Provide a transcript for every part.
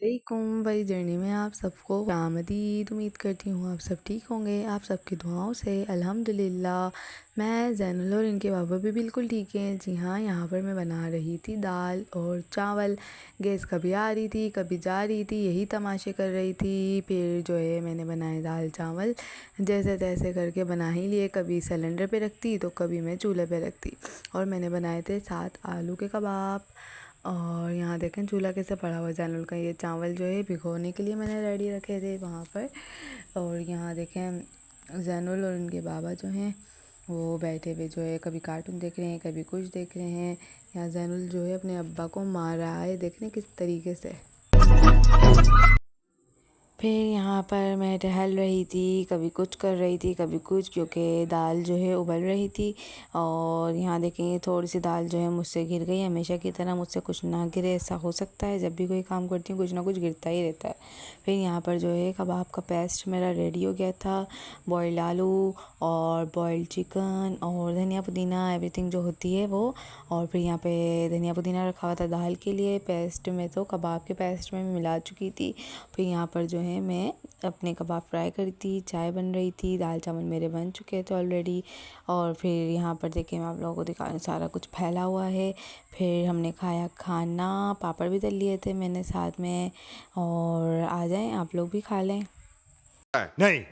वालेकुम भाई जर्नी में आप सबको आमदीद। उम्मीद करती हूँ आप सब ठीक होंगे। आप सबकी दुआओं से अल्हम्दुलिल्लाह मैं ज़ैनुल और इनके बाबा भी बिल्कुल ठीक हैं। जी हाँ, यहाँ पर मैं बना रही थी दाल और चावल। गैस कभी आ रही थी कभी जा रही थी, यही तमाशे कर रही थी। फिर जो है मैंने बनाए दाल चावल, जैसे तैसे करके बना ही लिए। कभी सिलेंडर पे रखती तो कभी मैं चूल्हे पे रखती। और मैंने बनाए थे 7 आलू के कबाब। और यहाँ देखें चूल्हा कैसे पड़ा हुआ जैनुल का। ये चावल जो है भिगोने के लिए मैंने रेडी रखे थे वहाँ पर। और यहाँ देखें जैनुल और उनके बाबा जो हैं वो बैठे हुए जो है कभी कार्टून देख रहे हैं कभी कुछ देख रहे हैं। यहाँ जैनुल जो है अपने अब्बा को मार रहा है, देख रहे हैं किस तरीके से। फिर यहाँ पर मैं टहल रही थी, कभी कुछ कर रही थी कभी कुछ, क्योंकि दाल जो है उबल रही थी। और यहाँ देखेंगे थोड़ी सी दाल जो है मुझसे गिर गई। हमेशा की तरह मुझसे कुछ ना गिरे, ऐसा हो सकता है जब भी कोई काम करती हूँ कुछ ना कुछ गिरता ही रहता है। फिर यहाँ पर जो है कबाब का पेस्ट मेरा रेडी हो गया था। बॉयल्ड आलू और बॉयल्ड चिकन और धनिया पुदीना एवरीथिंग जो होती है वो। और फिर यहाँ पे धनिया पुदीना रखा हुआ था दाल के लिए। पेस्ट में तो कबाब के पेस्ट में मिला चुकी थी। फिर यहाँ पर जो है मैं अपने कबाब फ्राई करी थी, चाय बन रही थी, दाल चावल मेरे बन चुके थे ऑलरेडी। और फिर यहाँ पर देखें मैं आप लोगों को दिखा, सारा कुछ फैला हुआ है। फिर हमने खाया खाना, पापड़ भी तल लिए थे मैंने साथ में। और आ जाएं आप लोग भी खा लें। नहीं।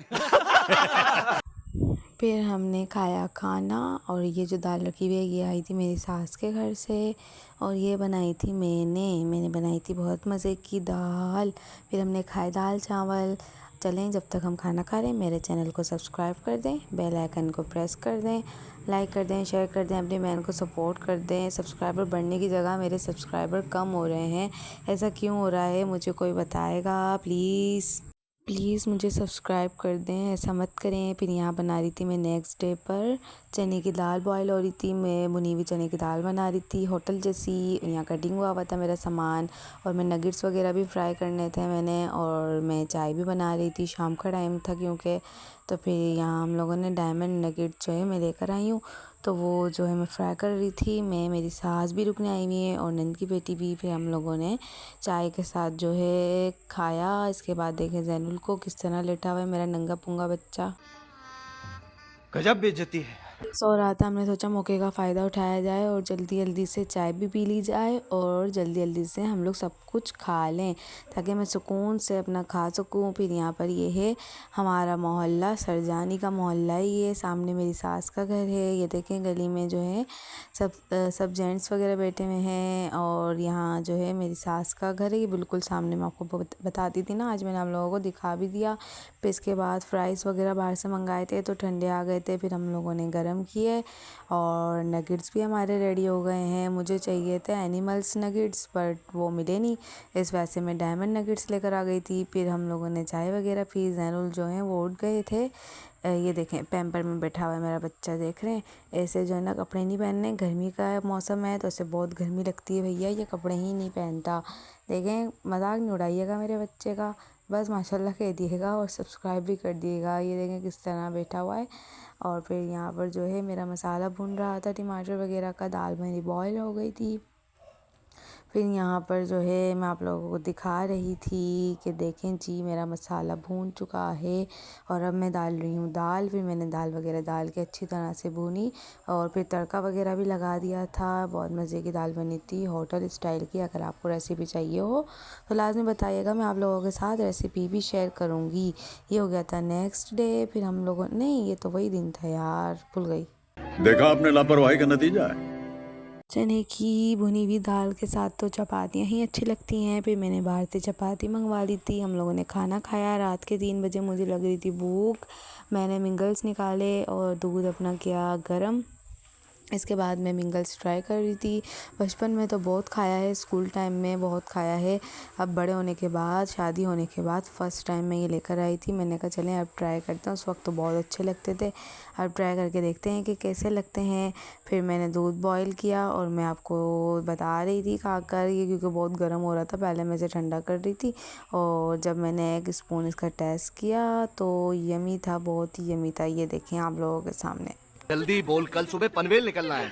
फिर हमने खाया खाना। और ये जो दाल रखी हुई है ये आई थी मेरी सास के घर से। और ये बनाई थी मैंने बनाई थी बहुत मज़े की दाल। फिर हमने खाए दाल चावल। चलें जब तक हम खाना खा रहे हैं मेरे चैनल को सब्सक्राइब कर दें, बेल आइकन को प्रेस कर दें, लाइक कर दें, शेयर कर दें, अपनी बहन को सपोर्ट कर दें। सब्सक्राइबर बढ़ने की जगह मेरे सब्सक्राइबर कम हो रहे हैं, ऐसा क्यों हो रहा है मुझे कोई बताएगा प्लीज़ मुझे सब्सक्राइब कर दें, ऐसा मत करें। फिर यहाँ बना रही थी मैं नेक्स्ट डे पर चने की दाल बॉयल हो रही थी। मैं भुनी हुई चने की दाल बना रही थी होटल जैसी। यहाँ कटिंग हुआ था मेरा सामान। और मैं नगेट्स वगैरह भी फ्राई करने थे मैंने। और मैं चाय भी बना रही थी, शाम का टाइम था क्योंकि। तो फिर यहाँ हम लोगों ने डायमंड नगेट जो है मैं लेकर आई हूँ, तो वो जो है मैं फ्राई कर रही थी। मैं मेरी सास भी रुकने आई हुई है और नंद की बेटी भी। फिर हम लोगों ने चाय के साथ जो है खाया। इसके बाद देखे जैनुल को किस तरह लेटा हुआ है मेरा नंगा पुंगा बच्चा, गजब बेइज्जती है। सो रहा था। हमने सोचा मौके का फ़ायदा उठाया जाए और जल्दी जल्दी से चाय भी पी ली जाए और जल्दी जल्दी से हम लोग सब कुछ खा लें ताकि मैं सुकून से अपना खा सकूं। फिर यहाँ पर ये है हमारा मोहल्ला, सरजानी का मोहल्ला है ये। सामने मेरी सास का घर है। ये देखें गली में जो है सब जेंट्स वगैरह बैठे हुए हैं। और यहाँ जो है मेरी सास का घर है, ये बिल्कुल सामने। मैं आपको बताती थी ना, आज मैंने आप लोगों को दिखा भी दिया। फिर इसके बाद फ्राइज़ वगैरह बाहर से मंगाए थे तो ठंडे आ गए थे, फिर हम लोगों ने गर्म किए। और नगेट्स भी हमारे रेडी हो गए हैं। मुझे चाहिए थे एनिमल्स नगेट्स बट वो मिले नहीं, इस वजह से मैं डायमंड नगेट्स लेकर आ गई थी। फिर हम लोगों ने चाय वगैरह पी। जैनुल जो हैं वो उठ गए थे। ये देखें पैम्पर में बैठा हुआ है मेरा बच्चा, देख रहे हैं। ऐसे जो है ना कपड़े नहीं पहनने, गर्मी का मौसम है तो इसे बहुत गर्मी लगती है भैया, ये कपड़े ही नहीं पहनता। देखें मजाक नहीं उड़ाइएगा मेरे बच्चे का, बस माशाल्लाह कह दिएगा और सब्सक्राइब भी कर दिएगा। ये देखें किस तरह बैठा हुआ है। और फिर यहाँ पर जो है मेरा मसाला भून रहा था टमाटर वगैरह का, दाल मेरी बॉयल हो गई थी। फिर यहाँ पर जो है मैं आप लोगों को दिखा रही थी कि देखें जी मेरा मसाला भून चुका है। और अब मैं डाल रही हूँ दाल। फिर मैंने दाल वगैरह डाल के अच्छी तरह से भूनी और फिर तड़का वगैरह भी लगा दिया था। बहुत मज़े की दाल बनी थी, होटल स्टाइल की। अगर आपको रेसिपी चाहिए हो तो लाजमी बताइएगा, मैं आप लोगों के साथ रेसिपी भी शेयर करूँगी। ये हो गया था नेक्स्ट डे। फिर हम लोगों नहीं, ये तो वही दिन था यार, भूल गई। देखा आपने लापरवाही का नतीजा है। चने की भुनी हुई दाल के साथ तो चपातियाँ ही अच्छी लगती हैं। फिर मैंने बाहर से चपाती मंगवा ली थी। हम लोगों ने खाना खाया। रात के 3 बजे मुझे लग रही थी भूख। मैंने मिंगल्स निकाले और दूध अपना किया गरम। इसके बाद मैं मिंगल्स ट्राई कर रही थी। बचपन में तो बहुत खाया है, स्कूल टाइम में बहुत खाया है। अब बड़े होने के बाद, शादी होने के बाद फ़र्स्ट टाइम मैं ये लेकर आई थी। मैंने कहा चलें अब ट्राई करते हैं। उस वक्त तो बहुत अच्छे लगते थे, अब ट्राई करके देखते हैं कि कैसे लगते हैं। फिर मैंने दूध बॉईल किया और मैं आपको बता रही थी खाकर ये, क्योंकि बहुत गर्म हो रहा था। पहले मैं इसे ठंडा कर रही थी और जब मैंने एक स्पून इसका टेस्ट किया तो यमी था, बहुत ही यमी था। ये देखें आप लोगों के सामने। जल्दी बोल, कल सुबह पनवेल निकलना है।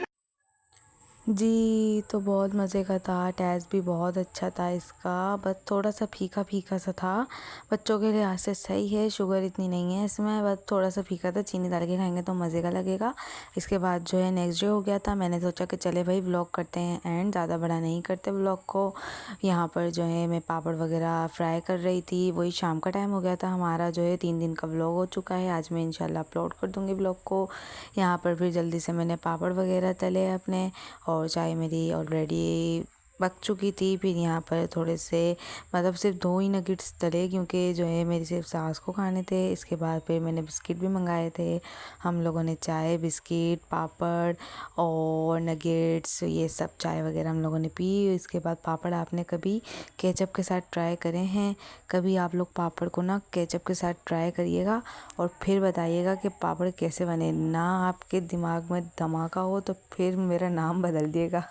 जी, तो बहुत मज़े का था, टेस्ट भी बहुत अच्छा था इसका, बस थोड़ा सा फीका फीका सा था। बच्चों के लिहाज से सही है, शुगर इतनी नहीं है इसमें, बस थोड़ा सा फीका था, चीनी डाल के खाएंगे तो मज़े का लगेगा। इसके बाद जो है नेक्स्ट डे हो गया था, मैंने सोचा कि चले भाई व्लॉग करते हैं एंड ज़्यादा बड़ा नहीं करते व्लॉग को। यहाँ पर जो है मैं पापड़ वगैरह फ्राई कर रही थी, वही शाम का टाइम हो गया था। हमारा जो है 3 दिन का व्लॉग हो चुका है, आज मैं इंशाल्लाह अपलोड कर दूँगी व्लॉग को। यहाँ पर फिर जल्दी से मैंने पापड़ वगैरह तले अपने, और चाय मेरी ऑलरेडी पक चुकी थी। फिर यहाँ पर थोड़े से मतलब सिर्फ 2 ही नगेट्स तले, क्योंकि जो है मेरी सिर्फ सास को खाने थे। इसके बाद फिर मैंने बिस्किट भी मंगाए थे। हम लोगों ने चाय, बिस्किट, पापड़ और नगेट्स ये सब चाय वगैरह हम लोगों ने पी। इसके बाद पापड़ आपने कभी केचप के साथ ट्राई करे हैं? कभी आप लोग पापड़ को ना केचप के साथ ट्राई करिएगा और फिर बताइएगा कि पापड़ कैसे बने। ना आपके दिमाग में धमाका हो तो फिर मेरा नाम बदल दिएगा।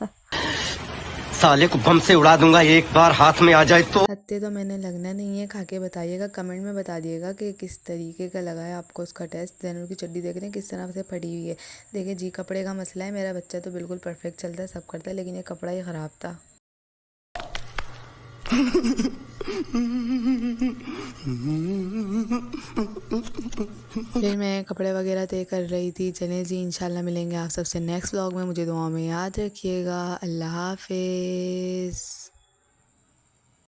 साले को बम से उड़ा दूंगा एक बार हाथ में आ जाए तो। हत्ते तो मैंने लगना नहीं है, खा के बताइएगा, कमेंट में बता दिएगा कि किस तरीके का लगा है आपको उसका टेस्ट। ज़ैनूर की चड्डी देख रहे हैं किस तरह से फटी हुई है। देखिए जी, कपड़े का मसला है, मेरा बच्चा तो बिल्कुल परफेक्ट चलता है, सब करता है, लेकिन ये कपड़ा ही ख़राब था। फिर मैं कपड़े वगैरह तय कर रही थी। चलें जी, इंशाल्लाह मिलेंगे आप सबसे नेक्स्ट व्लॉग में। मुझे दुआ में याद रखिएगा। अल्लाह हाफिज़।